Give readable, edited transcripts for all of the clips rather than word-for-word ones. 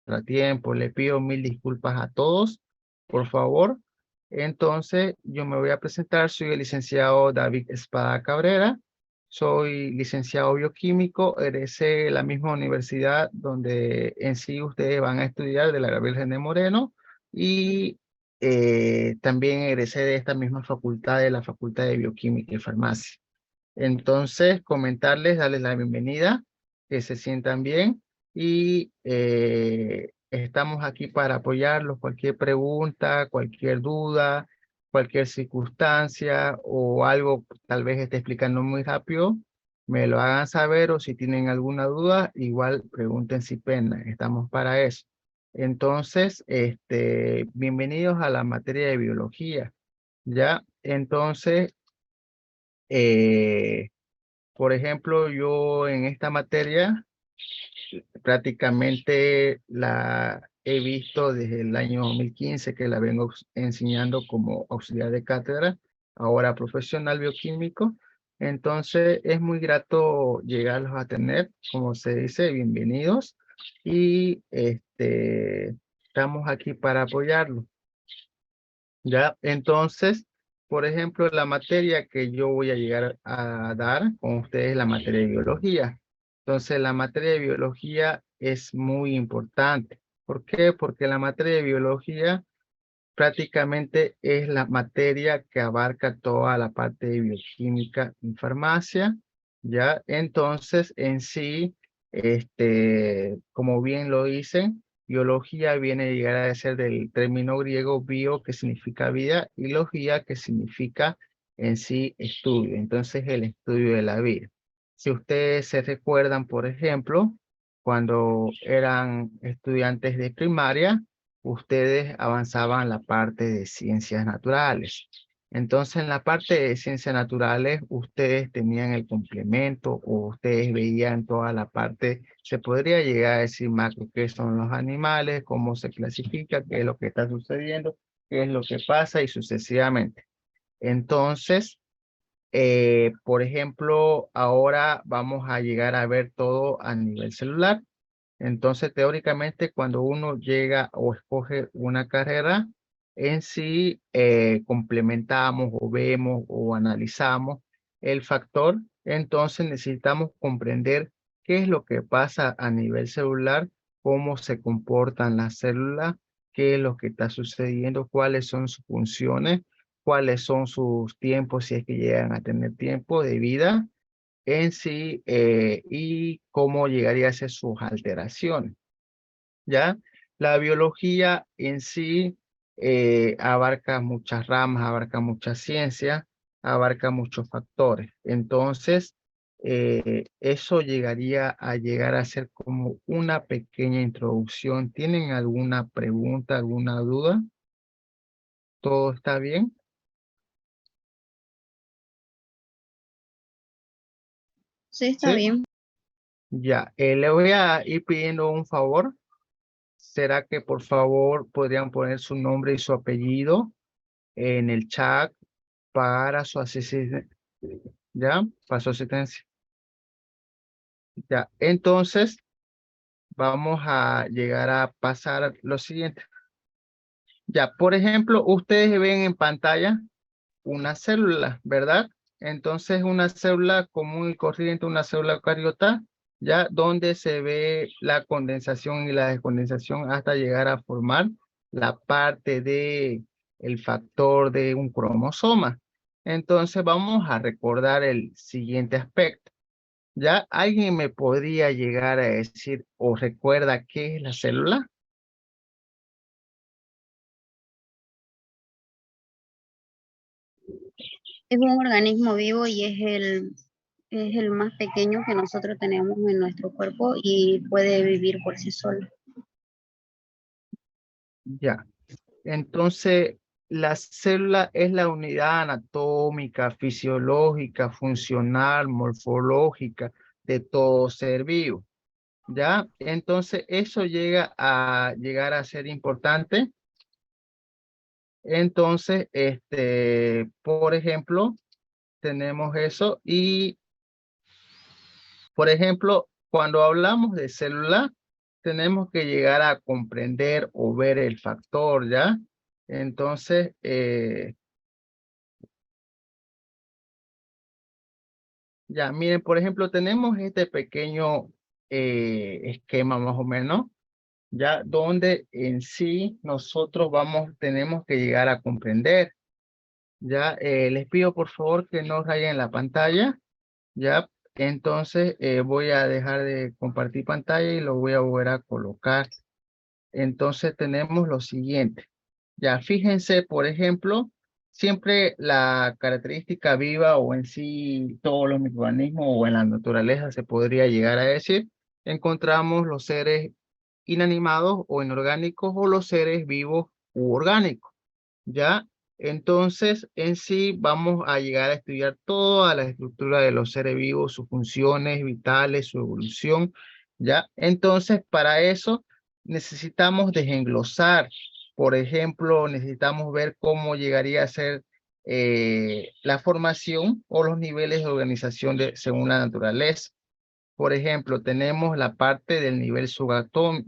contratiempo. Le pido mil disculpas a todos, por favor. Entonces, yo me voy a presentar. Soy el licenciado David Espada Cabrera. Soy licenciado bioquímico. Egresé de la misma universidad donde en sí ustedes van a estudiar, de la Gabriel René Moreno. Y también egresé de esta misma facultad, de la Facultad de Bioquímica y Farmacia. Entonces, comentarles, darles la bienvenida, que se sientan bien y estamos aquí para apoyarlos. Cualquier pregunta, cualquier duda, cualquier circunstancia o algo tal vez esté explicando muy rápido, me lo hagan saber, o si tienen alguna duda, igual pregunten sin pena, estamos para eso. Entonces, bienvenidos a la materia de biología, ¿ya? Entonces, eh, por ejemplo, yo en esta materia prácticamente la he visto desde el año 2015, que la vengo enseñando como auxiliar de cátedra, ahora profesional bioquímico. Entonces es muy grato llegarlos a tener, como se dice, bienvenidos. Y estamos aquí para apoyarlos. ¿Ya? Entonces, por ejemplo, la materia que yo voy a llegar a dar con ustedes es la materia de biología. Entonces, la materia de biología es muy importante. ¿Por qué? Porque la materia de biología prácticamente es la materia que abarca toda la parte de bioquímica y farmacia, ¿ya? Entonces, en sí, como bien lo dicen, biología viene a llegar a ser del término griego bio, que significa vida, y logía, que significa en sí estudio. Entonces, el estudio de la vida. Si ustedes se recuerdan, por ejemplo, cuando eran estudiantes de primaria, ustedes avanzaban la parte de ciencias naturales. Entonces, en la parte de ciencias naturales, ustedes tenían el complemento, o ustedes veían toda la parte, se podría llegar a decir macro, qué son los animales, cómo se clasifica, qué es lo que está sucediendo, qué es lo que pasa y sucesivamente. Entonces, por ejemplo, ahora vamos a llegar a ver todo a nivel celular. Entonces, teóricamente, cuando uno llega o escoge una carrera, en sí complementamos o vemos o analizamos el factor. Entonces, necesitamos comprender qué es lo que pasa a nivel celular, cómo se comportan las células, qué es lo que está sucediendo, cuáles son sus funciones, cuáles son sus tiempos, si es que llegan a tener tiempo de vida en sí, y cómo llegaría a ser sus alteraciones, ¿ya? La biología en sí abarca muchas ramas, abarca muchas ciencias, abarca muchos factores. Entonces, eso llegaría a llegar a ser como una pequeña introducción. ¿Tienen alguna pregunta, alguna duda? ¿Todo está bien? Sí, está Sí. bien. Ya, le voy a ir pidiendo un favor. ¿Será que por favor podrían poner su nombre y su apellido en el chat para su asistencia? ¿Ya? Para su asistencia. Ya. Entonces, vamos a llegar a pasar a lo siguiente. Ya, por ejemplo, ustedes ven en pantalla una célula, ¿verdad? Entonces, una célula común y corriente, una célula eucariota, ya donde se ve la condensación y la descondensación hasta llegar a formar la parte de el factor de un cromosoma. Entonces, vamos a recordar el siguiente aspecto. ¿Ya alguien me podría llegar a decir o recuerda qué es la célula? Es un organismo vivo y es el más pequeño que nosotros tenemos en nuestro cuerpo y puede vivir por sí solo. Ya. Entonces, la célula es la unidad anatómica, fisiológica, funcional, morfológica de todo ser vivo. ¿Ya? Entonces, eso llega a llegar a ser importante. Entonces, por ejemplo, tenemos eso y, por ejemplo, cuando hablamos de célula, tenemos que llegar a comprender o ver el factor, ¿ya? Entonces, ya, miren, por ejemplo, tenemos este pequeño esquema más o menos, ya, donde en sí nosotros tenemos que llegar a comprender, ya, les pido por favor que no rayen la pantalla, ya, entonces voy a dejar de compartir pantalla y lo voy a volver a colocar. Entonces tenemos lo siguiente. Ya, fíjense, por ejemplo, siempre la característica viva o en sí todos los microorganismos o en la naturaleza se podría llegar a decir, encontramos los seres inanimados o inorgánicos o los seres vivos u orgánicos. ¿Ya? Entonces, en sí vamos a llegar a estudiar toda la estructura de los seres vivos, sus funciones vitales, su evolución, ¿ya? Entonces, para eso necesitamos desenglosar. Por ejemplo, necesitamos ver cómo llegaría a ser la formación o los niveles de organización según la naturaleza. Por ejemplo, tenemos la parte del nivel subatómico,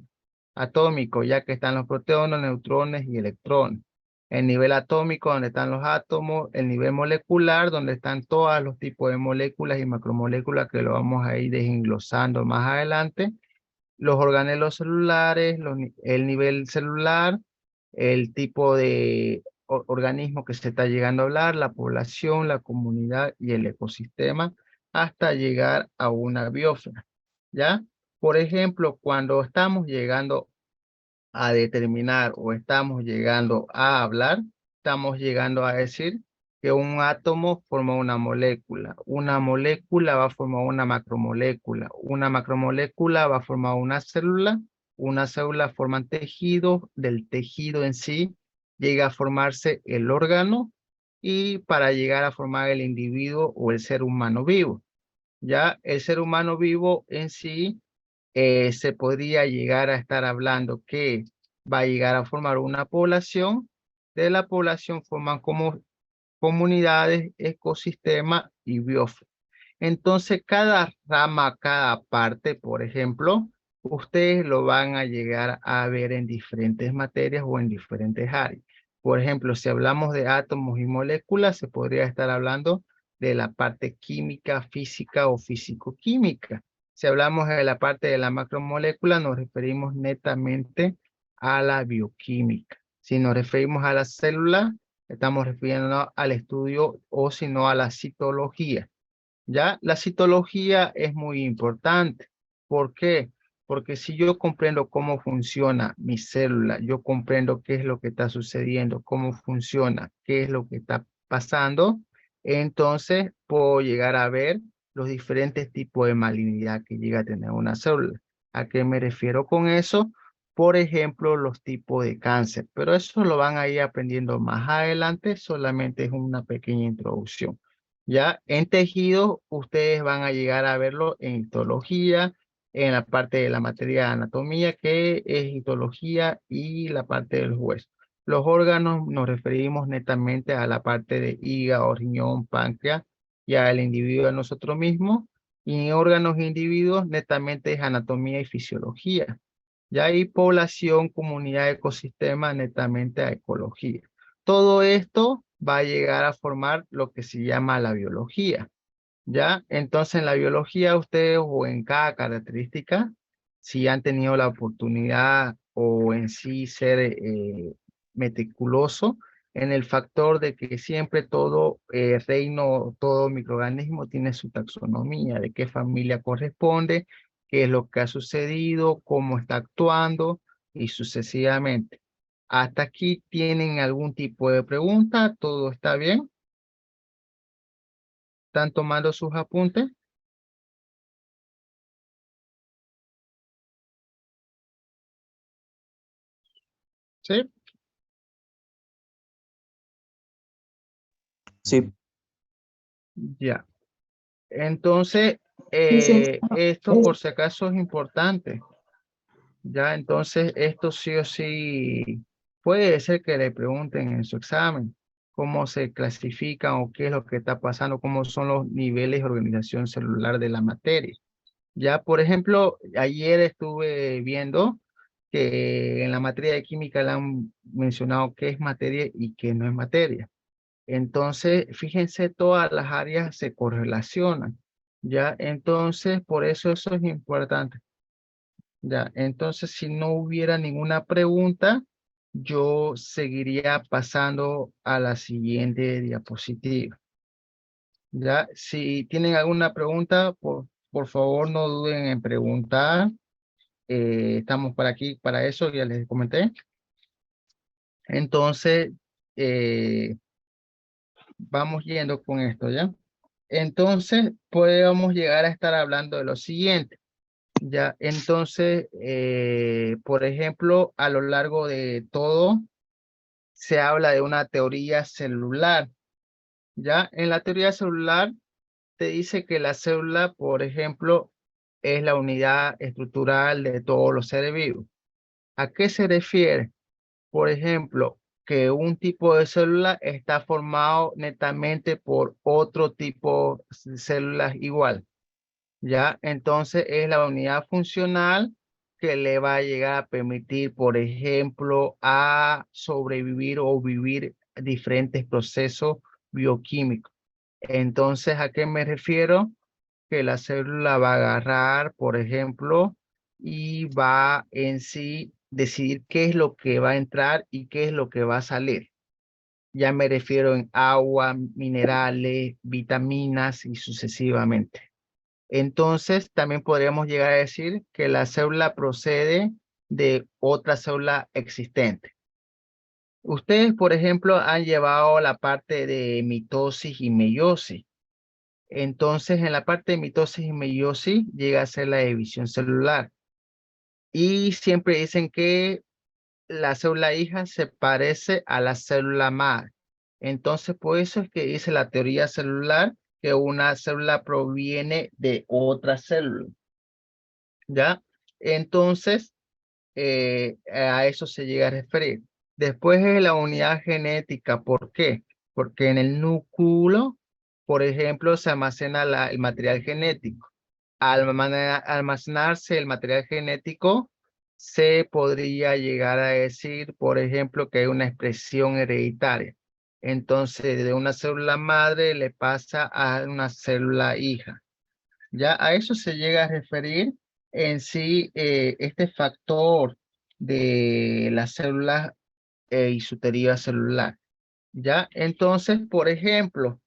ya que están los protones, neutrones y electrones. El nivel atómico, donde están los átomos. El nivel molecular, donde están todos los tipos de moléculas y macromoléculas, que lo vamos a ir desglosando más adelante. Los organelos celulares, el nivel celular, el tipo de organismo que se está llegando a hablar, la población, la comunidad y el ecosistema, hasta llegar a una biosfera, ¿ya? Por ejemplo, cuando estamos llegando a determinar o estamos llegando a hablar, estamos llegando a decir que un átomo forma una molécula va a formar una macromolécula va a formar una célula forma tejido, del tejido en sí llega a formarse el órgano y para llegar a formar el individuo o el ser humano vivo. Ya el ser humano vivo en sí se podría llegar a estar hablando que va a llegar a formar una población. De la población forman como comunidades, ecosistemas y biosfera. Entonces, cada rama, cada parte, por ejemplo, ustedes lo van a llegar a ver en diferentes materias o en diferentes áreas. Por ejemplo, si hablamos de átomos y moléculas, se podría estar hablando de la parte química, física o físico-química. Si hablamos de la parte de la macromolécula, nos referimos netamente a la bioquímica. Si nos referimos a la célula, estamos refiriéndonos al estudio o si no a la citología. ¿Ya? La citología es muy importante. ¿Por qué? Porque si yo comprendo cómo funciona mi célula, yo comprendo qué es lo que está sucediendo, cómo funciona, qué es lo que está pasando, entonces puedo llegar a ver los diferentes tipos de malignidad que llega a tener una célula. ¿A qué me refiero con eso? Por ejemplo, los tipos de cáncer, pero eso lo van a ir aprendiendo más adelante, solamente es una pequeña introducción. Ya en tejidos, ustedes van a llegar a verlo en histología, en la parte de la materia de anatomía, que es histología y la parte del hueso. Los órganos nos referimos netamente a la parte de hígado, riñón, páncreas, y al individuo a nosotros mismos. Y en órganos e individuos, netamente es anatomía y fisiología. Ya hay población, comunidad, ecosistema, netamente a ecología. Todo esto va a llegar a formar lo que se llama la biología, ¿ya? Entonces, en la biología, ustedes o en cada característica, si han tenido la oportunidad o en sí ser meticuloso en el factor de que siempre todo reino, todo microorganismo tiene su taxonomía, de qué familia corresponde, qué es lo que ha sucedido, cómo está actuando y sucesivamente. ¿Hasta aquí tienen algún tipo de pregunta? ¿Todo está bien? ¿Están tomando sus apuntes? ¿Sí? Sí, Ya. Entonces, Licenciado, esto por si acaso es importante. Ya, entonces, esto sí o sí puede ser que le pregunten en su examen cómo se clasifican o qué es lo que está pasando, cómo son los niveles de organización celular de la materia. Ya, por ejemplo, ayer estuve viendo que en la materia de química le han mencionado qué es materia y qué no es materia. Entonces, fíjense, todas las áreas se correlacionan. Ya, entonces, por eso es importante. Ya, entonces, si no hubiera ninguna pregunta, yo seguiría pasando a la siguiente diapositiva. Ya, si tienen alguna pregunta, por favor, no duden en preguntar. Estamos para aquí, para eso, ya les comenté. Entonces, eh, vamos yendo con esto, ¿ya? Entonces, podemos llegar a estar hablando de lo siguiente. Ya, entonces, por ejemplo, a lo largo de todo, se habla de una teoría celular. Ya, en la teoría celular, te dice que la célula, por ejemplo, es la unidad estructural de todos los seres vivos. ¿A qué se refiere? Por ejemplo, que un tipo de célula está formado netamente por otro tipo de células igual. ¿Ya? Entonces es la unidad funcional que le va a llegar a permitir, por ejemplo, a sobrevivir o vivir diferentes procesos bioquímicos. Entonces, ¿a qué me refiero? Que la célula va a agarrar, por ejemplo, y va en sí decidir qué es lo que va a entrar y qué es lo que va a salir. Ya me refiero en agua, minerales, vitaminas y sucesivamente. Entonces, también podríamos llegar a decir que la célula procede de otra célula existente. Ustedes, por ejemplo, han llevado la parte de mitosis y meiosis. Entonces, en la parte de mitosis y meiosis llega a ser la división celular. Y siempre dicen que la célula hija se parece a la célula madre. Entonces, por eso es que dice la teoría celular que una célula proviene de otra célula. ¿Ya? Entonces, a eso se llega a referir. Después es la unidad genética. ¿Por qué? Porque en el núcleo, por ejemplo, se almacena el material genético. Al almacenarse el material genético, se podría llegar a decir, por ejemplo, que hay una expresión hereditaria. Entonces, de una célula madre le pasa a una célula hija. Ya a eso se llega a referir en sí este factor de las células y su teoría celular. Ya, entonces, por ejemplo,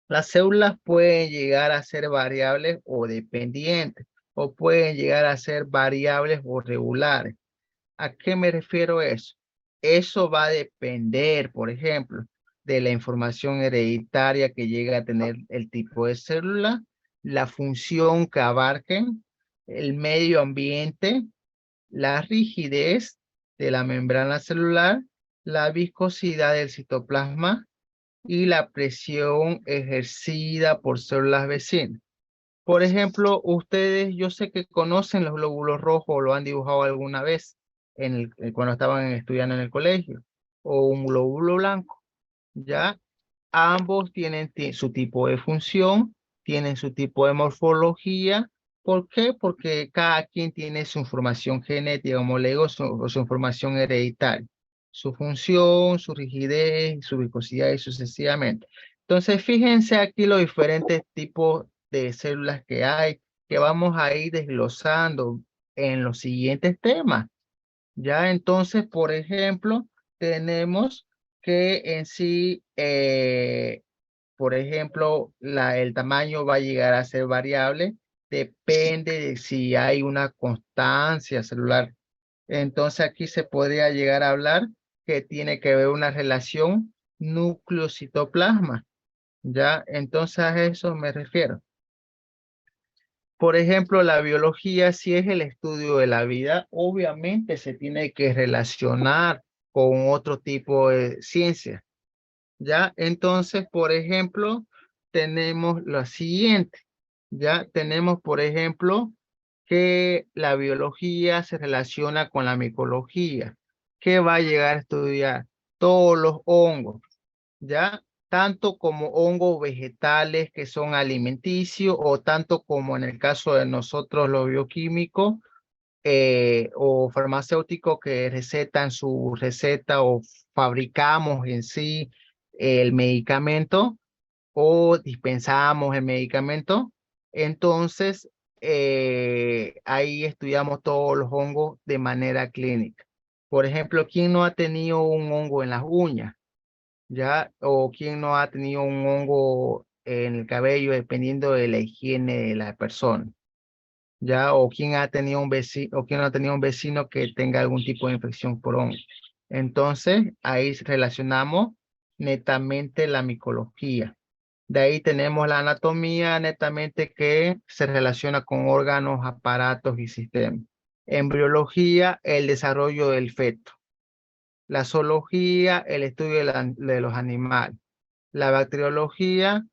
las células pueden llegar a ser variables o dependientes, o pueden llegar a ser variables o regulares. ¿A qué me refiero eso? Eso va a depender, por ejemplo, de la información hereditaria que llega a tener el tipo de célula, la función que abarquen, el medio ambiente, la rigidez de la membrana celular, la viscosidad del citoplasma y la presión ejercida por células vecinas. Por ejemplo, ustedes, yo sé que conocen los glóbulos rojos o lo han dibujado alguna vez cuando estaban estudiando en el colegio, o un glóbulo blanco, ¿ya? Ambos tienen su tipo de función, tienen su tipo de morfología. ¿Por qué? Porque cada quien tiene su información genética, como le digo, su información hereditaria, su función, su rigidez, su viscosidad y sucesivamente. Entonces, fíjense aquí los diferentes tipos de células que hay, que vamos a ir desglosando en los siguientes temas. Ya, entonces, por ejemplo, tenemos que en sí, por ejemplo, el tamaño va a llegar a ser variable, depende de si hay una constancia celular. Entonces, aquí se podría llegar a hablar que tiene que ver una relación núcleo-citoplasma. Ya, entonces a eso me refiero. Por ejemplo, la biología, si es el estudio de la vida, obviamente se tiene que relacionar con otro tipo de ciencia. ¿Ya? Entonces, por ejemplo, tenemos lo siguiente. Ya tenemos, por ejemplo, que la biología se relaciona con la micología. ¿Qué va a llegar a estudiar? Todos los hongos. ¿Ya? tanto como hongos vegetales que son alimenticios o tanto como en el caso de nosotros los bioquímicos o farmacéuticos que recetan su receta o fabricamos en sí el medicamento o dispensamos el medicamento. Entonces, ahí estudiamos todos los hongos de manera clínica. Por ejemplo, ¿quién no ha tenido un hongo en las uñas? ¿Ya? O quién no ha tenido un hongo en el cabello, dependiendo de la higiene de la persona. ¿Ya? O quién ha tenido un vecino, o quién no ha tenido un vecino que tenga algún tipo de infección por hongo. Entonces, ahí relacionamos netamente la micología. De ahí tenemos la anatomía netamente que se relaciona con órganos, aparatos y sistemas. Embriología, el desarrollo del feto. La zoología, el estudio de los animales. La bacteriología,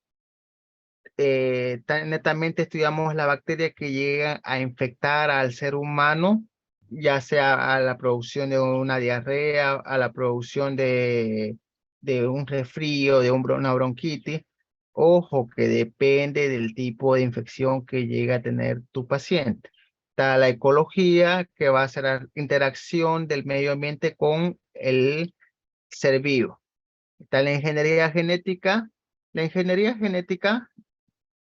netamente estudiamos las bacterias que llegan a infectar al ser humano, ya sea a la producción de una diarrea, a la producción de un resfrío, de una bronquitis. Ojo, que depende del tipo de infección que llega a tener tu paciente. Está la ecología, que va a ser la interacción del medio ambiente con el ser vivo. Está la ingeniería genética. La ingeniería genética,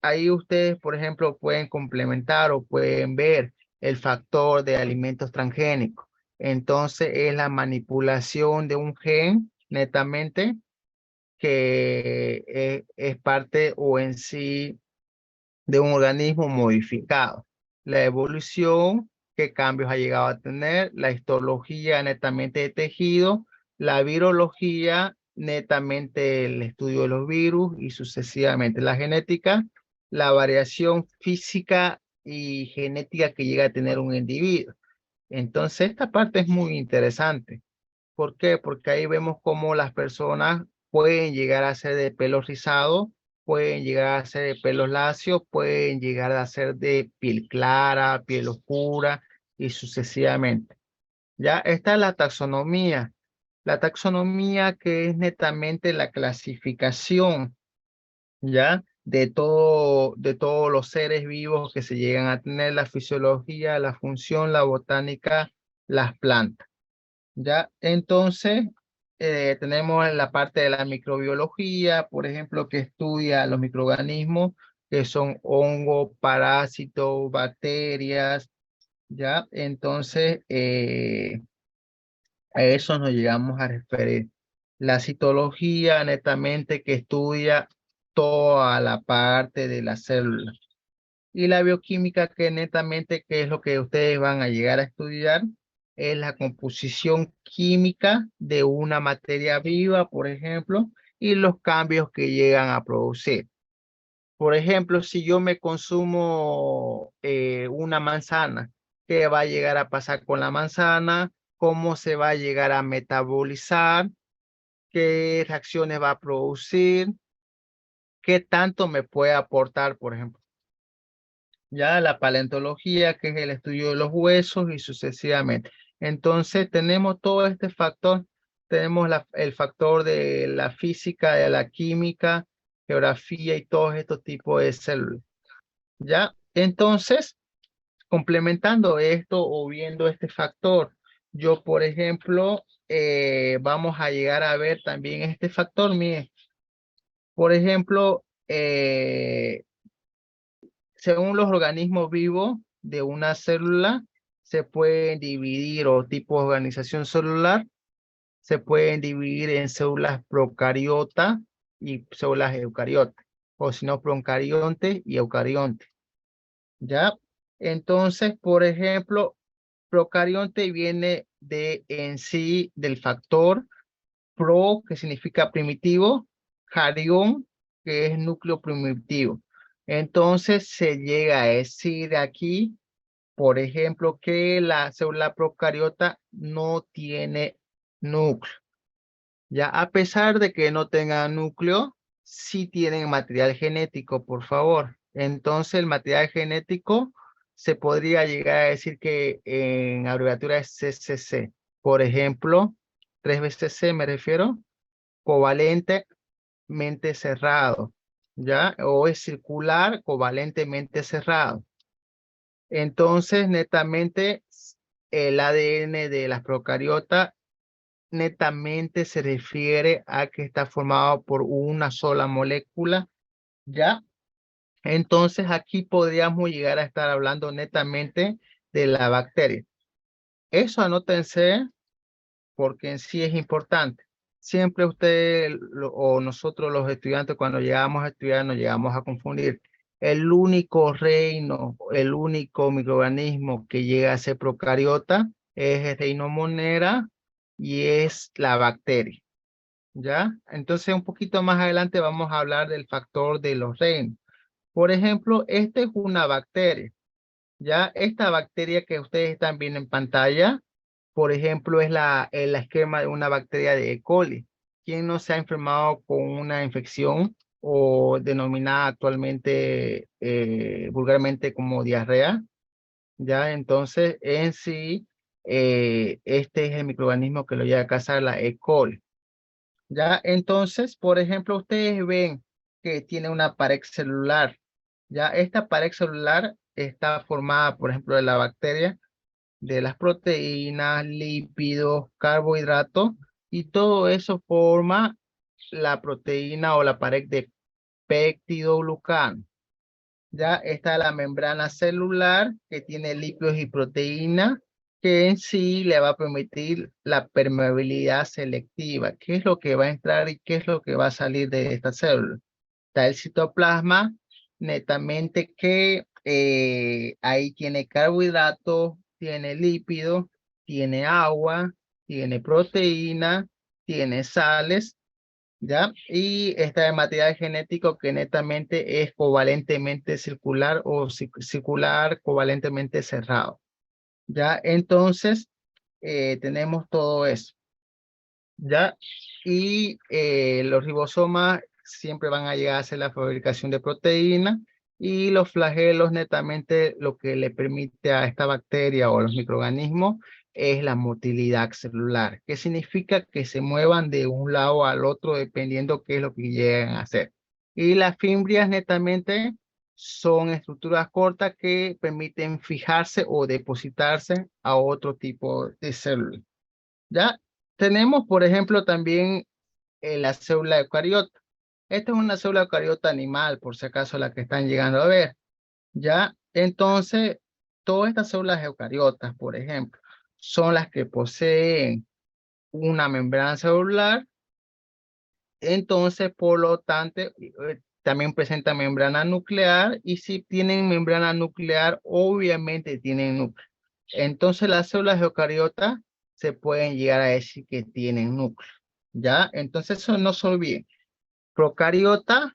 ahí ustedes, por ejemplo, pueden complementar o pueden ver el factor de alimentos transgénicos. Entonces, es la manipulación de un gen netamente que es parte o en sí de un organismo modificado. La evolución, qué cambios ha llegado a tener, la histología netamente de tejido, la virología netamente el estudio de los virus y sucesivamente la genética, la variación física y genética que llega a tener un individuo. Entonces, esta parte es muy interesante. ¿Por qué? Porque ahí vemos cómo las personas pueden llegar a ser de pelo rizado, pueden llegar a ser de pelos lacios, pueden llegar a ser de piel clara, piel oscura y sucesivamente. Ya está la taxonomía. La taxonomía que es netamente la clasificación, ¿ya? De todos los seres vivos que se llegan a tener, la fisiología, la función, la botánica, las plantas. Ya, entonces tenemos la parte de la microbiología, por ejemplo, que estudia los microorganismos que son hongos, parásitos, bacterias, ya. Entonces, a eso nos llegamos a referir. La citología netamente que estudia toda la parte de la célula. Y la bioquímica que netamente, que es lo que ustedes van a llegar a estudiar, es la composición química de una materia viva, por ejemplo, y los cambios que llegan a producir. Por ejemplo, si yo me consumo una manzana, ¿qué va a llegar a pasar con la manzana? ¿Cómo se va a llegar a metabolizar? ¿Qué reacciones va a producir? ¿Qué tanto me puede aportar, por ejemplo? Ya la paleontología, que es el estudio de los huesos y sucesivamente. Entonces tenemos todo este factor, tenemos el factor de la física, de la química, geografía y todos estos tipos de células. Ya, entonces, complementando esto o viendo este factor, yo, por ejemplo, vamos a llegar a ver también este factor, mire, por ejemplo, según los organismos vivos de una célula, se pueden dividir o tipo de organización celular, se pueden dividir en células procariotas y células eucariotas, o si no, procariontes y eucariontes. ¿Ya? Entonces, por ejemplo, procarionte viene de en sí del factor pro, que significa primitivo, carión, que es núcleo primitivo. Entonces se llega a decir aquí, por ejemplo, que la célula procariota no tiene núcleo. Ya a pesar de que no tenga núcleo, sí tienen material genético, por favor. Entonces el material genético se podría llegar a decir que en abreviatura es CCC. Por ejemplo, 3 veces C me refiero, covalente covalentemente cerrado, ¿ya? O es circular covalentemente cerrado. Entonces, netamente, el ADN de las procariotas netamente se refiere a que está formado por una sola molécula, ¿ya? Entonces, aquí podríamos llegar a estar hablando netamente de la bacteria. Eso anótense porque en sí es importante. Siempre usted o nosotros los estudiantes cuando llegamos a estudiar nos llegamos a confundir. El único reino, el único microorganismo que llega a ser procariota es el reino Monera y es la bacteria. ¿Ya? Entonces un poquito más adelante vamos a hablar del factor de los reinos. Por ejemplo, esta es una bacteria. ¿Ya? Esta bacteria que ustedes están viendo en pantalla, por ejemplo, es el esquema de una bacteria de E. coli. ¿Quién no se ha enfermado con una infección o denominada actualmente vulgarmente como diarrea? Ya, entonces en sí, este es el microorganismo que lo lleva a causar la E. coli. Ya, entonces, por ejemplo, ustedes ven que tiene una pared celular. Ya, esta pared celular está formada, por ejemplo, de la bacteria, de las proteínas, lípidos, carbohidratos, y todo eso forma la proteína o la pared de péptidoglucano. Ya está la membrana celular que tiene lípidos y proteínas que en sí le va a permitir la permeabilidad selectiva. ¿Qué es lo que va a entrar y qué es lo que va a salir de esta célula? Está el citoplasma, netamente que ahí tiene carbohidratos, tiene lípidos, tiene agua, tiene proteína, tiene sales, ¿ya? Y está el material genético que netamente es covalentemente circular o circular covalentemente cerrado, ¿ya? Entonces, tenemos todo eso, ¿ya? Y los ribosomas siempre van a llegar a hacer la fabricación de proteínas y los flagelos netamente lo que le permite a esta bacteria o los microorganismos es la motilidad celular, que significa que se muevan de un lado al otro dependiendo qué es lo que llegan a hacer. Y las fimbrias netamente son estructuras cortas que permiten fijarse o depositarse a otro tipo de células. ¿Ya? Tenemos, por ejemplo, también la célula eucariota. Esta es una célula eucariota animal, por si acaso la que están llegando a ver. ¿Ya? Entonces, todas estas células eucariotas, por ejemplo, son las que poseen una membrana celular. Entonces, por lo tanto, también presentan membrana nuclear y si tienen membrana nuclear, obviamente tienen núcleo. Entonces, las células eucariotas se pueden llegar a decir que tienen núcleo. ¿Ya? Entonces, eso no se olviden. Procariota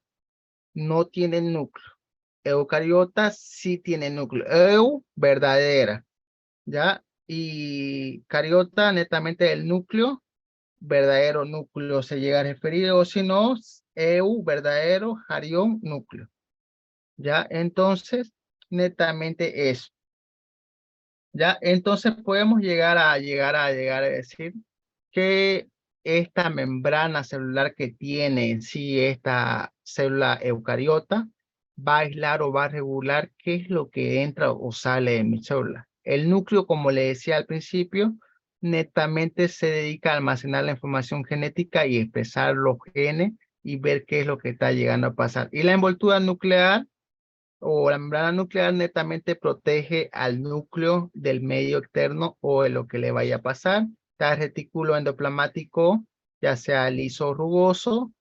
no tienen núcleo. Eucariotas sí tienen núcleo. Verdadera. ¿Ya? Y cariota, netamente el núcleo, verdadero núcleo se llega a referir, o si no, verdadero, jarión, núcleo. ¿Ya? Entonces, netamente eso. ¿Ya? Entonces podemos llegar a decir que esta membrana celular que tiene en sí esta célula eucariota va a aislar o va a regular qué es lo que entra o sale de mi célula. El núcleo, como le decía al principio, netamente se dedica a almacenar la información genética y expresar los genes y ver qué es lo que está llegando a pasar. Y la envoltura nuclear o la membrana nuclear netamente protege al núcleo del medio externo o de lo que le vaya a pasar. Está el retículo endoplasmático, ya sea liso o rugoso.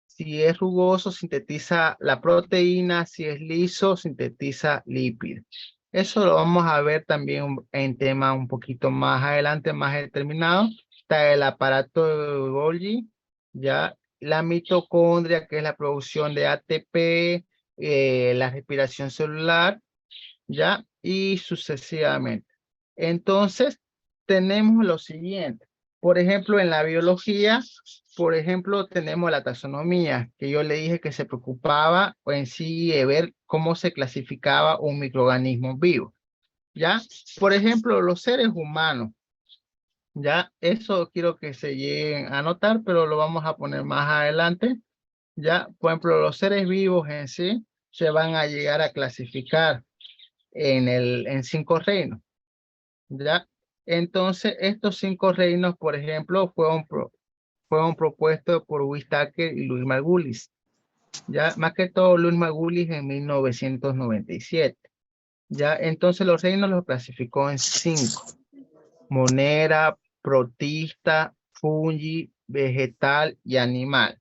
Si es rugoso, sintetiza la proteína. Si es liso, sintetiza lípidos. Eso lo vamos a ver también en tema un poquito más adelante, más determinado. Está el aparato de Golgi, ya la mitocondria, que es la producción de ATP, la respiración celular, ya, y sucesivamente. Entonces, tenemos lo siguiente. Por ejemplo, en la biología, por ejemplo, tenemos la taxonomía, que yo le dije que se preocupaba en sí de ver cómo se clasificaba un microorganismo vivo. ¿Ya? Por ejemplo, los seres humanos. Ya, eso quiero que se lleguen a notar, pero lo vamos a poner más adelante. Ya, por ejemplo, los seres vivos en sí se van a llegar a clasificar en 5 reinos. ¿Ya? Entonces, estos 5 reinos, por ejemplo, fueron propuestos por Whitaker y Luis Margulis. Ya, más que todo Luis Margulis en 1997. Ya, entonces los reinos los clasificó en 5: monera, protista, fungi, vegetal y animal.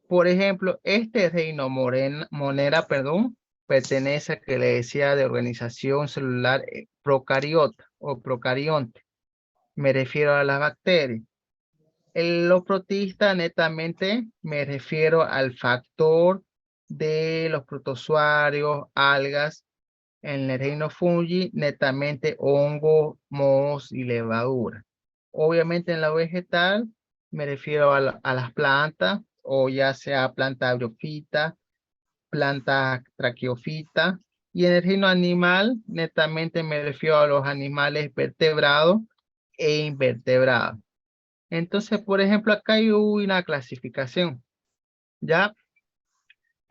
Por ejemplo, este reino monera, perdón, pertenece a que le decía de organización celular procariota o procarionte. Me refiero a las bacterias. Los protistas, netamente, me refiero al factor de los protozoarios, algas. En el reino fungi, netamente hongos, mohos y levadura. Obviamente en la vegetal, me refiero a las plantas, o ya sea planta briófita, planta traqueófita. Y en el reino animal, netamente me refiero a los animales vertebrados e invertebrados. Entonces, por ejemplo, acá hay una clasificación. ¿Ya?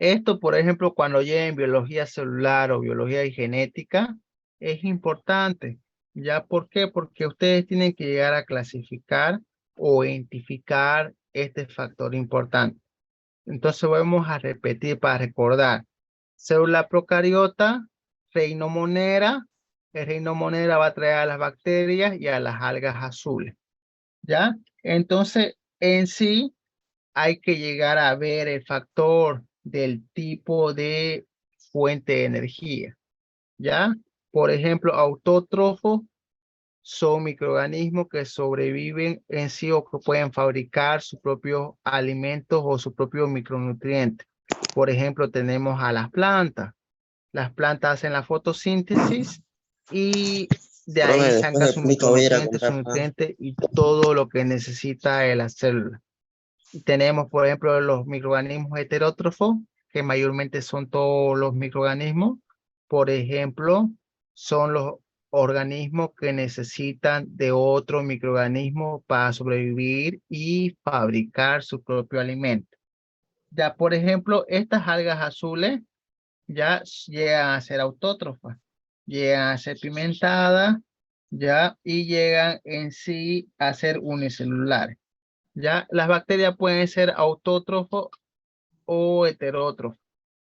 Esto, por ejemplo, cuando llega en biología celular o biología y genética, es importante. ¿Ya? ¿Por qué? Porque ustedes tienen que llegar a clasificar o identificar este factor importante. Entonces vamos a repetir para recordar. Célula procariota, reino monera. El reino monera va a traer a las bacterias y a las algas azules. ¿Ya? Entonces, en sí, hay que llegar a ver el factor del tipo de fuente de energía, ¿ya? Por ejemplo, autótrofos son microorganismos que sobreviven en sí o que pueden fabricar sus propios alimentos o sus propios micronutrientes. Por ejemplo, tenemos a las plantas. Las plantas hacen la fotosíntesis y de Profe, ahí después sacan de sus Pico voy a ir a micronutrientes, sus comprar pan. nutrientes y todo lo que necesita de la célula. Tenemos, por ejemplo, los microorganismos heterótrofos, que mayormente son todos los microorganismos. Por ejemplo, son los organismos que necesitan de otro microorganismo para sobrevivir y fabricar su propio alimento. Ya, por ejemplo, estas algas azules ya llegan a ser autótrofas, llegan a ser pigmentadas, ya, y llegan en sí a ser unicelulares. Ya, las bacterias pueden ser autótrofos o heterótrofos,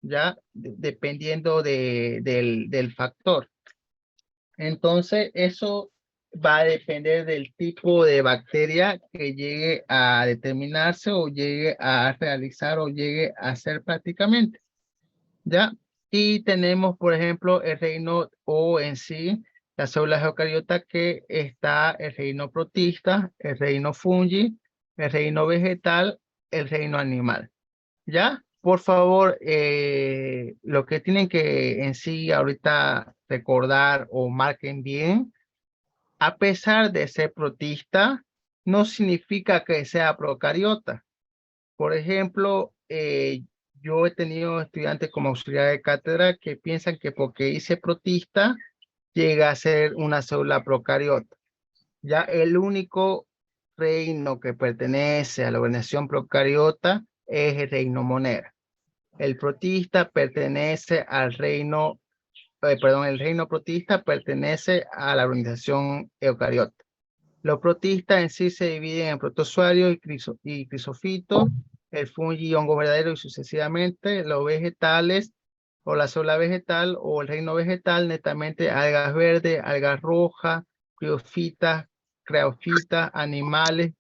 ya, dependiendo del factor. Entonces, eso va a depender del tipo de bacteria que llegue a determinarse o llegue a realizar o llegue a hacer prácticamente, ¿ya? Y tenemos, por ejemplo, el reino o en sí, las células eucariotas, que está el reino protista, el reino fungi, el reino vegetal, el reino animal. ¿Ya? Por favor, lo que tienen que en sí ahorita recordar o marquen bien, a pesar de ser protista, no significa que sea procariota. Por ejemplo, yo he tenido estudiantes como auxiliar de cátedra que piensan que porque hice protista, llega a ser una célula procariota. Ya el único reino que pertenece a la organización procariota es el reino monera. El protista pertenece al reino, el reino protista pertenece a la organización eucariota. Los protistas en sí se dividen en protozoarios y crisofitos, el fungi y hongo verdadero y sucesivamente. Los vegetales o la célula vegetal o el reino vegetal, netamente algas verdes, algas rojas, criofitas, creofitas, animales,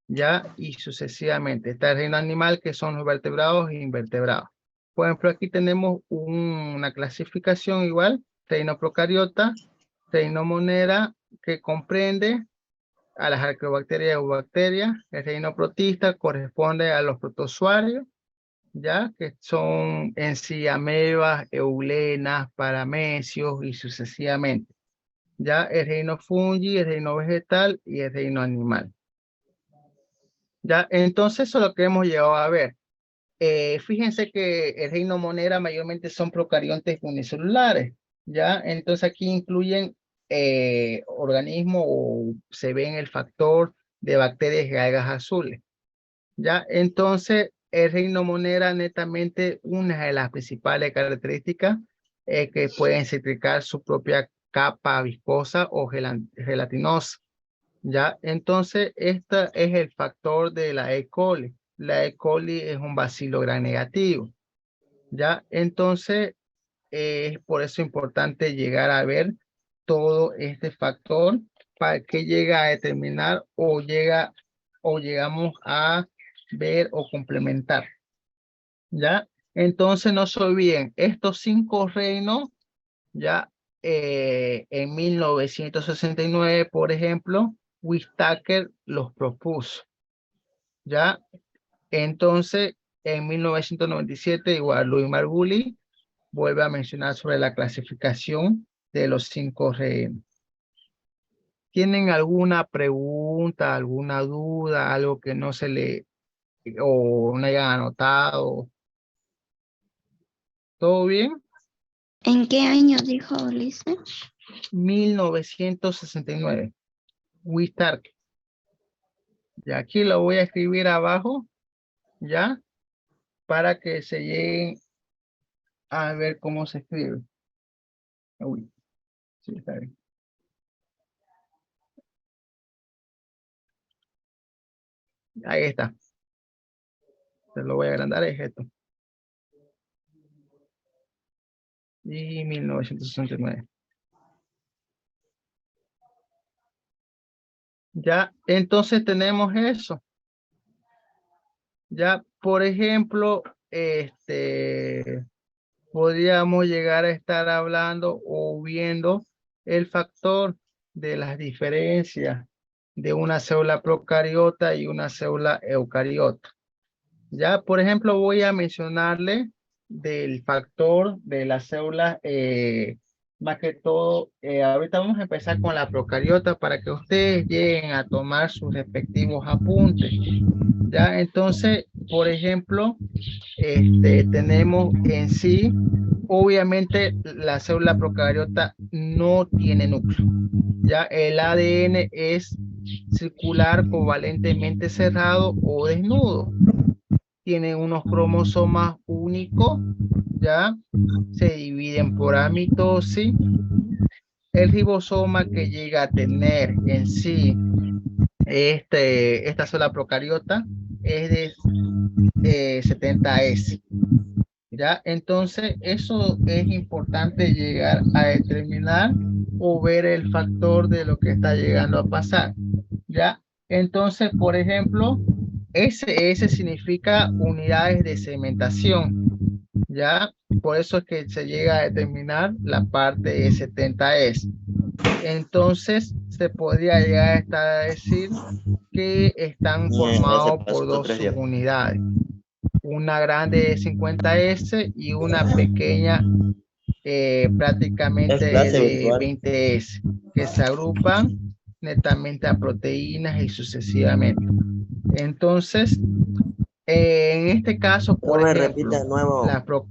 ya, y sucesivamente. Está el reino animal, que son los vertebrados e invertebrados. Por ejemplo, aquí tenemos una clasificación igual: reino procariota, reino monera, que comprende a las arqueobacterias o bacterias. El reino protista corresponde a los protozoarios, ya, que son en sí amebas, eulenas, paramecios y sucesivamente. Ya, el reino fungi, el reino vegetal y el reino animal. Ya, entonces eso es lo que hemos llegado a ver. Fíjense que el reino monera mayormente son procariontes unicelulares, ¿ya? Entonces aquí incluyen organismos o se ven el factor de bacterias y algas azules, ¿ya? Entonces el reino monera netamente una de las principales características es que pueden citricar su propia capa viscosa o gelatinosa. ¿Ya? Entonces, este es el factor de la E. coli. La E. coli es un bacilo gram negativo. ¿Ya? Entonces, es por eso importante llegar a ver todo este factor para que llega a determinar o llegamos a ver o complementar. ¿Ya? Entonces, no se olviden, estos 5 reinos, ya en 1969, por ejemplo, Whitaker los propuso. ¿Ya? Entonces, en 1997, igual Louis Margulis vuelve a mencionar sobre la clasificación de los 5 reinos. ¿Tienen alguna pregunta, alguna duda, algo que no se le o no hayan anotado? ¿Todo bien? ¿En qué año dijo Ulises? 1969. Whitaker. Y aquí lo voy a escribir abajo, ¿ya? Para que se lleguen a ver cómo se escribe. Uy, sí, está bien. Ahí está. Se lo voy a agrandar, es esto. Y 1969. Ya, entonces tenemos eso. Ya, por ejemplo, podríamos llegar a estar hablando o viendo el factor de las diferencias de una célula procariota y una célula eucariota. Ya, por ejemplo, voy a mencionarle del factor de las células, más que todo, ahorita vamos a empezar con la procariota para que ustedes lleguen a tomar sus respectivos apuntes. Ya, entonces, por ejemplo, tenemos en sí, obviamente la célula procariota no tiene núcleo. Ya, el ADN es circular, covalentemente cerrado o desnudo. Tiene unos cromosomas únicos, ya se dividen por amitosis. El ribosoma que llega a tener en sí esta célula procariota es de 70S. ¿Ya? Entonces, eso es importante llegar a determinar o ver el factor de lo que está llegando a pasar. ¿Ya? Entonces, por ejemplo, SS significa unidades de segmentación. ¿Ya? Por eso es que se llega a determinar la parte de 70S. Entonces, se podría llegar a estar a decir que están formados por 2 subunidades. Una grande de 50S y una pequeña prácticamente de 20S, que se agrupan netamente a proteínas y sucesivamente. Entonces, en este caso, por ejemplo,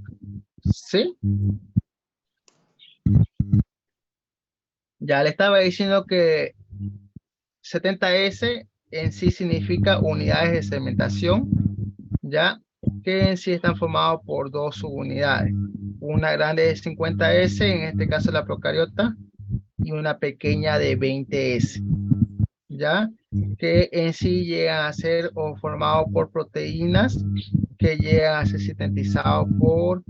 ¿sí? Ya le estaba diciendo que 70S en sí significa unidades de segmentación, ya que en sí están formados por 2 subunidades. Una grande de 50S, en este caso la procariota, y una pequeña de 20S, ya que en sí llegan a ser o formados por proteínas que llegan a ser sintetizados por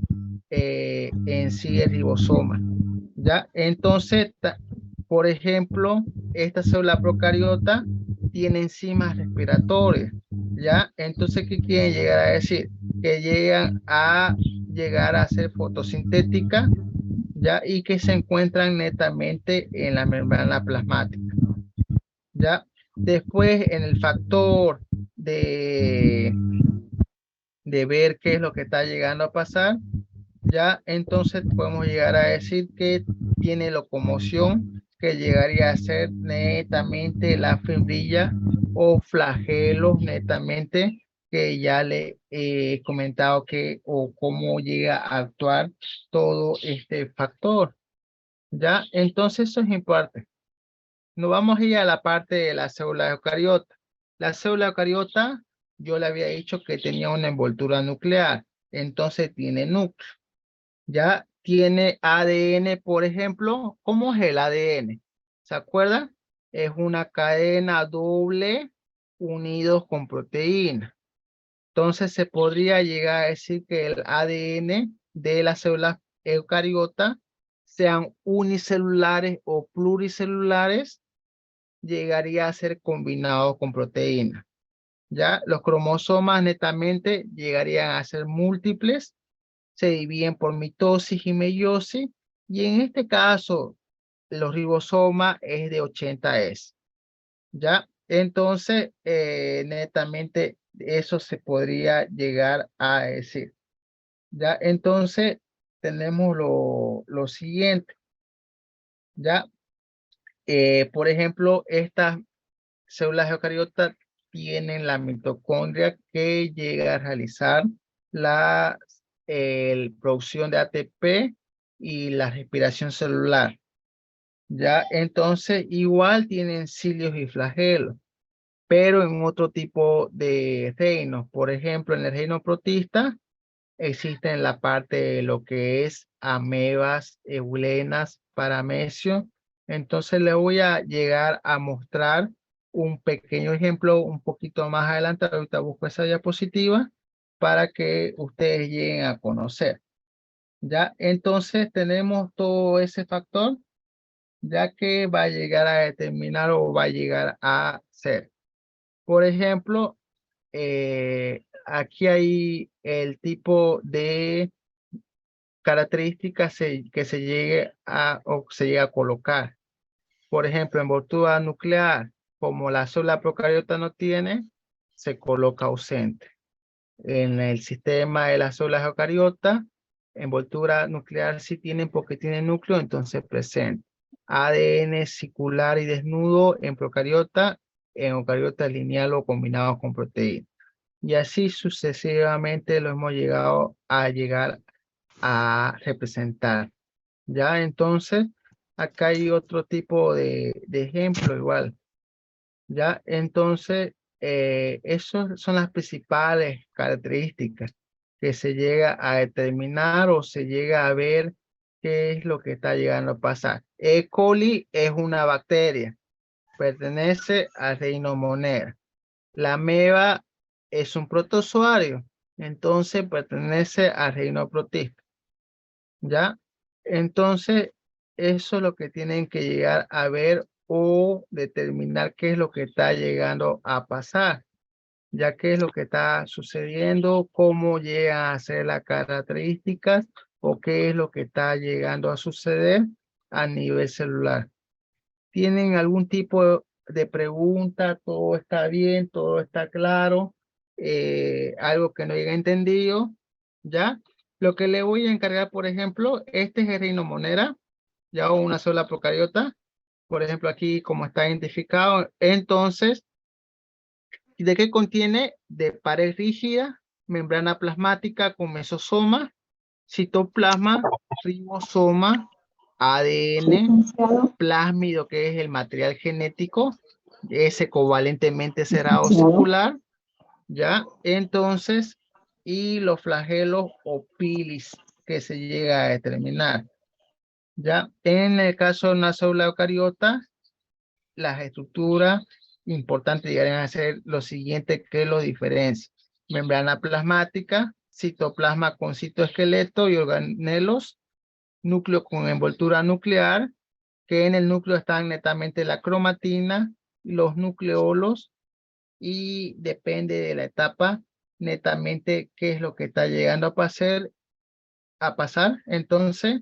en sí el ribosoma. ¿Ya? Entonces, por ejemplo, esta célula procariota tiene enzimas respiratorias. ¿Ya? Entonces, ¿qué quieren llegar a decir? Que llegan a llegar a ser fotosintética, ¿ya? Y que se encuentran netamente en la membrana plasmática. ¿Ya? Después, en el factor de ver qué es lo que está llegando a pasar, ya entonces podemos llegar a decir que tiene locomoción, que llegaría a ser netamente la fibrilla o flagelos netamente, que ya le he comentado que o cómo llega a actuar todo este factor. Ya, entonces eso es importante. Nos vamos a ir a la parte de la célula eucariota. La célula eucariota yo le había dicho que tenía una envoltura nuclear. Entonces tiene núcleo. Ya tiene ADN, por ejemplo. ¿Cómo es el ADN? ¿Se acuerdan? Es una cadena doble unidos con proteína. Entonces se podría llegar a decir que el ADN de las células eucariotas sean unicelulares o pluricelulares, llegaría a ser combinado con proteína. Ya los cromosomas netamente llegarían a ser múltiples, se dividen por mitosis y meiosis, y en este caso los ribosomas es de 80S. ¿Ya? Entonces, netamente eso se podría llegar a decir. ¿Ya? Entonces, tenemos lo siguiente. ¿Ya? Por ejemplo, estas células eucariotas tienen la mitocondria que llega a realizar la producción de ATP y la respiración celular. ¿Ya? Entonces, igual tienen cilios y flagelos, pero en otro tipo de reinos. Por ejemplo, en el reino protista existen la parte de lo que es amebas, eulenas, paramecios. Entonces le voy a llegar a mostrar un pequeño ejemplo un poquito más adelante. Ahorita busco esa diapositiva para que ustedes lleguen a conocer. Ya, entonces tenemos todo ese factor, ya que va a llegar a determinar o va a llegar a ser. Por ejemplo, aquí hay el tipo de características que se llegue a o se llega a colocar. Por ejemplo, envoltura nuclear, como la célula procariota no tiene, se coloca ausente. En el sistema de las células eucariotas, envoltura nuclear sí tienen porque tienen núcleo, entonces presente. ADN circular y desnudo en procariota, en eucariota lineal o combinado con proteína. Y así sucesivamente lo hemos llegado a llegar a representar. Ya, entonces, acá hay otro tipo de ejemplo igual. Ya, entonces, esas son las principales características que se llega a determinar o se llega a ver qué es lo que está llegando a pasar. E. coli es una bacteria, pertenece al reino Monera. La ameba es un protozoario, entonces pertenece al reino protista. ¿Ya? Entonces, eso es lo que tienen que llegar a ver o determinar qué es lo que está llegando a pasar, ya qué es lo que está sucediendo, cómo llegan a ser las características o qué es lo que está llegando a suceder a nivel celular. ¿Tienen algún tipo de pregunta? ¿Todo está bien? ¿Todo está claro? Algo que no haya entendido, ¿ya? Lo que le voy a encargar, por ejemplo, este es el reino monera, ya una sola procariota, por ejemplo, aquí como está identificado. Entonces, ¿de qué contiene? De pared rígida, membrana plasmática con mesosoma, citoplasma, ribosoma, ADN, plásmido, que es el material genético, ese covalentemente será circular, ¿ya? Entonces, y los flagelos o pilis que se llega a determinar, ¿ya? En el caso de una célula eucariota, las estructuras importantes llegarían a ser lo siguiente que lo diferencia. Membrana plasmática, citoplasma con citoesqueleto y organelos, núcleo con envoltura nuclear, que en el núcleo están netamente la cromatina, los nucleolos, y depende de la etapa, netamente qué es lo que está llegando a pasar, entonces,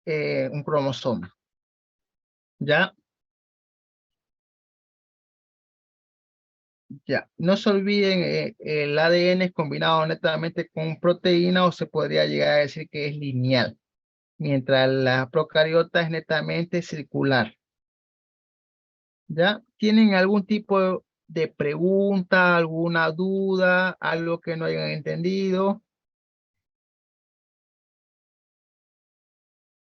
un cromosoma. ¿Ya? Ya. No se olviden, el ADN es combinado netamente con proteína o se podría llegar a decir que es lineal, mientras la procariota es netamente circular. ¿Ya? ¿Tienen algún tipo de pregunta, alguna duda, algo que no hayan entendido?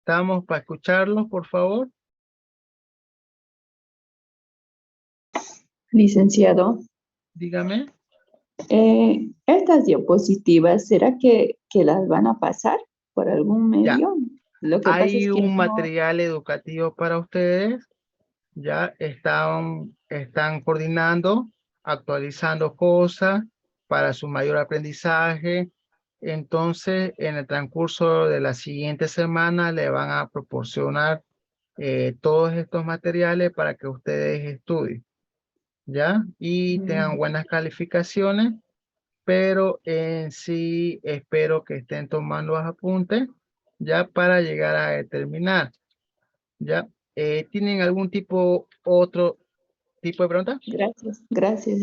Estamos para escucharlos, por favor. Licenciado, Dígame. Estas diapositivas, ¿será que las van a pasar por algún Ya, medio? Lo que pasa es hay que un no. material educativo para ustedes. Ya están coordinando, actualizando cosas para su mayor aprendizaje. Entonces, en el transcurso de la siguiente semana le van a proporcionar todos estos materiales para que ustedes estudien, ¿ya? Y tengan buenas calificaciones, pero en sí espero que estén tomando los apuntes ya para llegar a determinar, ¿ya? ¿Tienen algún otro tipo de pregunta? Gracias, gracias.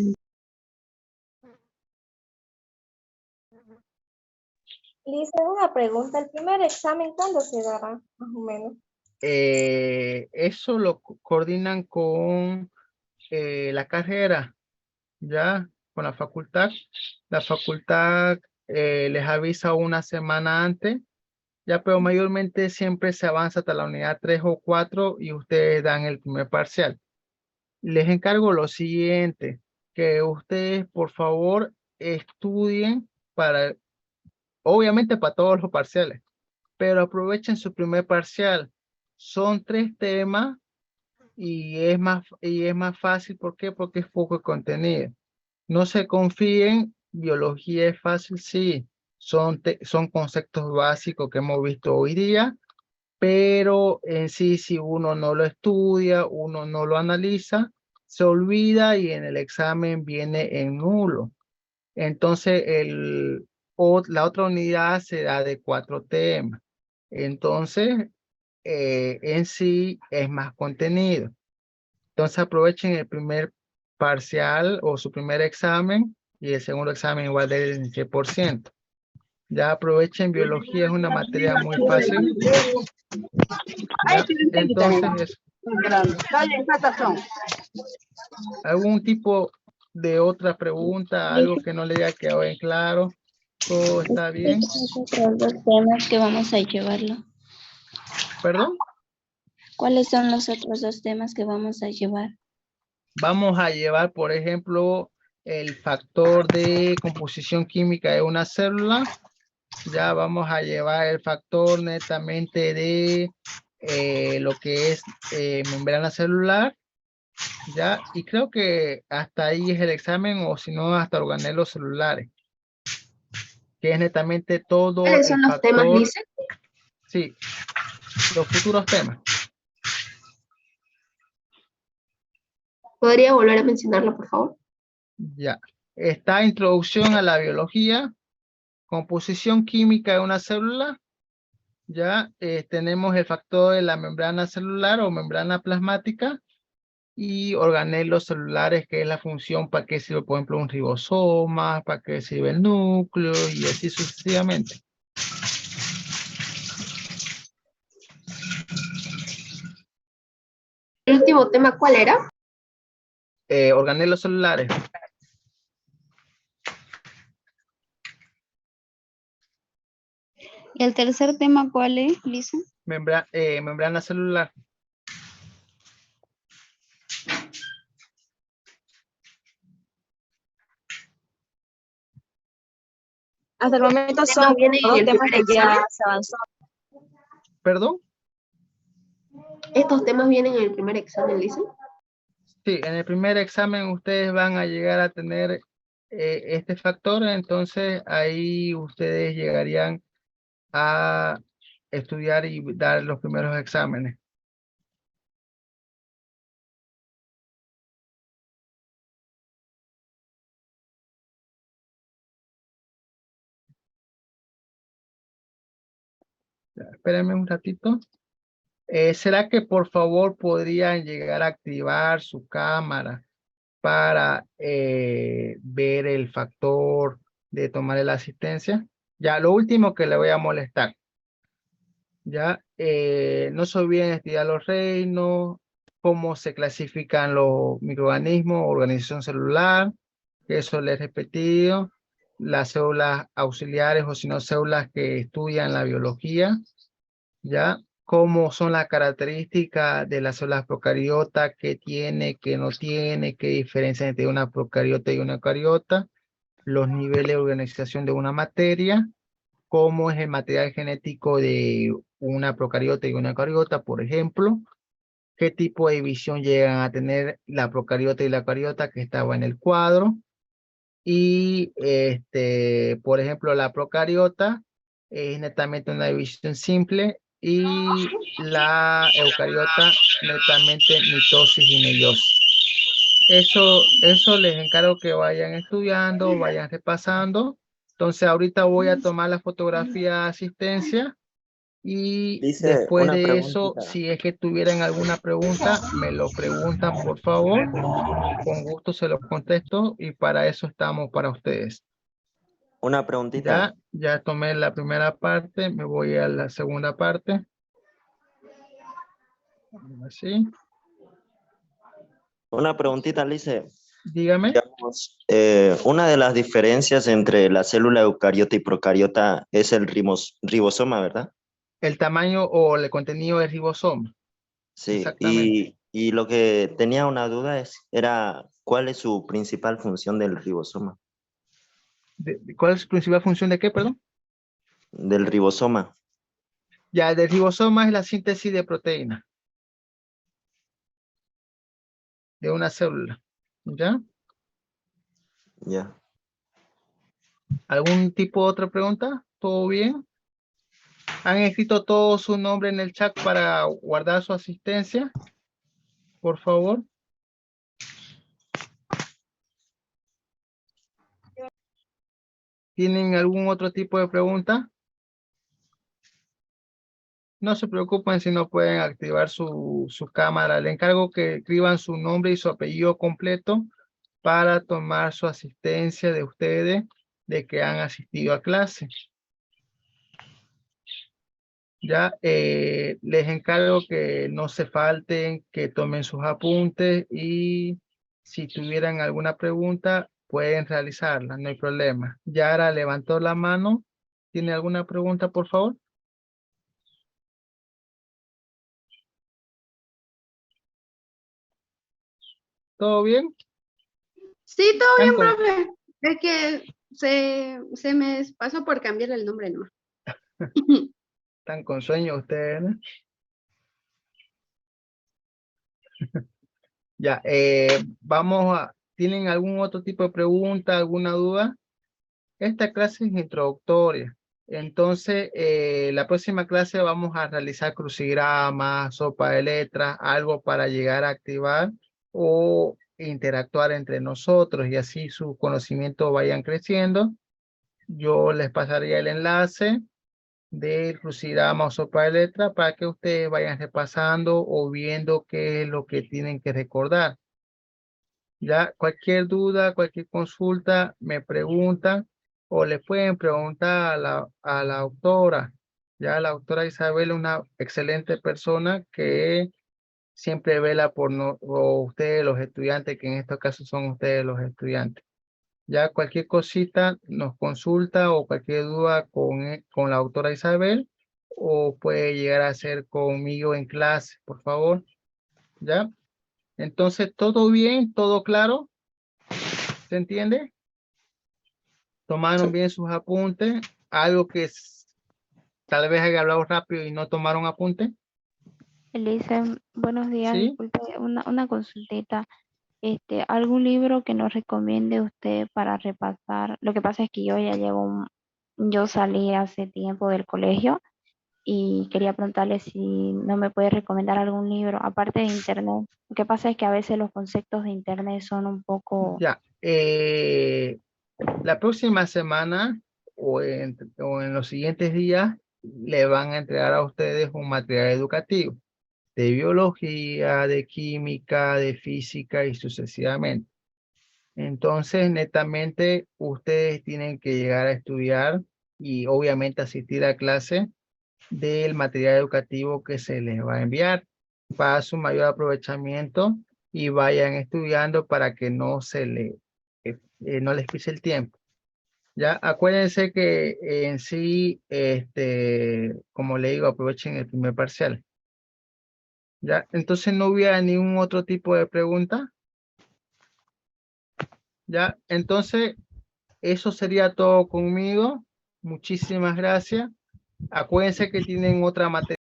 Lisa, una pregunta. ¿El primer examen cuándo se dará, más o menos? Eso lo coordinan con la carrera, ya, con la facultad. La facultad les avisa una semana antes, ya, pero mayormente siempre se avanza hasta la unidad 3 o 4 y ustedes dan el primer parcial. Les encargo lo siguiente, que ustedes por favor estudien obviamente para todos los parciales, pero aprovechen su primer parcial. Son 3 temas y es más fácil. ¿Por qué? Porque es poco contenido. No se confíen, biología es fácil, sí. Son conceptos básicos que hemos visto hoy día, pero en sí, si uno no lo estudia, uno no lo analiza, se olvida y en el examen viene en nulo. Entonces, la otra unidad será de 4 temas. Entonces, en sí es más contenido. Entonces, aprovechen el primer parcial o su primer examen y el segundo examen igual del 100%. Ya aprovechen, biología es una materia muy fácil. ¿Ya? Entonces, ¿algún tipo de otra pregunta? Algo que no le haya quedado en claro. ¿Todo está bien? Los dos temas que vamos a llevarlo. ¿Perdón? ¿Cuáles son los otros 2 temas que vamos a llevar? Vamos a llevar, por ejemplo, el factor de composición química de una célula. Ya vamos a llevar el factor netamente de lo que es membrana celular. Ya, y creo que hasta ahí es el examen, o si no, hasta organelos celulares, que es netamente todo ¿Cuáles son el los temas, factor. Lisa? Sí, los futuros temas. ¿Podría volver a mencionarlo, por favor? Ya, está introducción a la biología, composición química de una célula. Ya tenemos el factor de la membrana celular o membrana plasmática y organelos celulares, que es la función para qué sirve, por ejemplo, un ribosoma, para qué sirve el núcleo y así sucesivamente. ¿El último tema cuál era? Organelos celulares. ¿Y el tercer tema cuál es, Lisa? Membrana celular. Hasta el momento son dos temas que ya se avanzó. ¿Perdón? ¿Estos temas vienen en el primer examen, Lisa? Sí, en el primer examen ustedes van a llegar a tener este factor, entonces ahí ustedes llegarían a estudiar y dar los primeros exámenes. Ya, espérenme un ratito. ¿Será que por favor podrían llegar a activar su cámara para ver el factor de tomar la asistencia? Ya, lo último que le voy a molestar. Ya, no se olviden estudiar los reinos, cómo se clasifican los microorganismos, organización celular, que eso les he repetido, las células auxiliares o si no células que estudian la biología, ya, cómo son las características de las células procariotas, qué tiene, qué no tiene, qué diferencia entre una procariota y una eucariota, los niveles de organización de una materia, cómo es el material genético de una procariota y una eucariota, por ejemplo, qué tipo de división llegan a tener la procariota y la eucariota que estaba en el cuadro. Y por ejemplo, la procariota es netamente una división simple y la eucariota netamente mitosis y meiosis. Eso les encargo que vayan estudiando, vayan repasando. Entonces ahorita voy a tomar la fotografía de asistencia y Dice después una de eso, preguntita. si es que tuvieran alguna pregunta, me lo preguntan por favor. Con gusto se los contesto y para eso estamos para ustedes. Una preguntita. Ya tomé la primera parte, me voy a la segunda parte. Así, Una preguntita, Lice. dígame. Digamos, una de las diferencias entre la célula eucariota y procariota es el ribosoma, ¿verdad? El tamaño o el contenido del ribosoma. Sí. Exactamente. Y lo que tenía una duda era ¿cuál es su principal función del ribosoma? ¿Cuál es su principal función de qué, perdón? Del ribosoma. Ya, el del ribosoma es la síntesis de proteína de una célula. ¿Ya? Ya. ¿Algún tipo de otra pregunta? ¿Todo bien? ¿Han escrito todo su nombre en el chat para guardar su asistencia? Por favor. ¿Tienen algún otro tipo de pregunta? No se preocupen si no pueden activar su cámara. Le encargo que escriban su nombre y su apellido completo para tomar su asistencia de ustedes de que han asistido a clase. Ya les encargo que no se falten, que tomen sus apuntes y si tuvieran alguna pregunta pueden realizarla, no hay problema. Yara levantó la mano. ¿Tiene alguna pregunta, por favor? ¿Todo bien? Sí, todo bien, ¿Están con, profe. Es que se me pasó por cambiar el nombre nomás. están con sueño ustedes, ¿no? Ya, ¿tienen algún otro tipo de pregunta, alguna duda? Esta clase es introductoria. Entonces, la próxima clase vamos a realizar crucigramas, sopa de letras, algo para llegar a activar o interactuar entre nosotros y así sus conocimientos vayan creciendo. Yo les pasaría el enlace del crucigrama o sopa de letras para que ustedes vayan repasando o viendo qué es lo que tienen que recordar. Ya cualquier duda, cualquier consulta, me preguntan o le pueden preguntar a la autora. Ya la autora Isabel es una excelente persona que siempre vela por ustedes, los estudiantes, que en estos casos son ustedes los estudiantes. Ya cualquier cosita nos consulta o cualquier duda con la autora Isabel o puede llegar a ser conmigo en clase, por favor. ¿Ya? Entonces, ¿todo bien? ¿Todo claro? ¿Se entiende? Tomaron bien sus apuntes, algo que tal vez haya hablado rápido y no tomaron apunte. Elisa, buenos días, ¿Sí? disculpe, una consultita. ¿Algún libro que nos recomiende usted para repasar? Lo que pasa es que yo ya yo salí hace tiempo del colegio y quería preguntarle si no me puede recomendar algún libro, aparte de internet. Lo que pasa es que a veces los conceptos de internet son un poco... Ya. La próxima semana o en los siguientes días le van a entregar a ustedes un material educativo de biología, de química, de física y sucesivamente. Entonces, netamente, ustedes tienen que llegar a estudiar y obviamente asistir a clase del material educativo que se les va a enviar para su mayor aprovechamiento y vayan estudiando para que no no les pise el tiempo. Ya, acuérdense que en sí, como le digo, aprovechen el primer parcial. Ya, entonces no hubiera ningún otro tipo de pregunta. Ya, entonces, eso sería todo conmigo. Muchísimas gracias. Acuérdense que tienen otra materia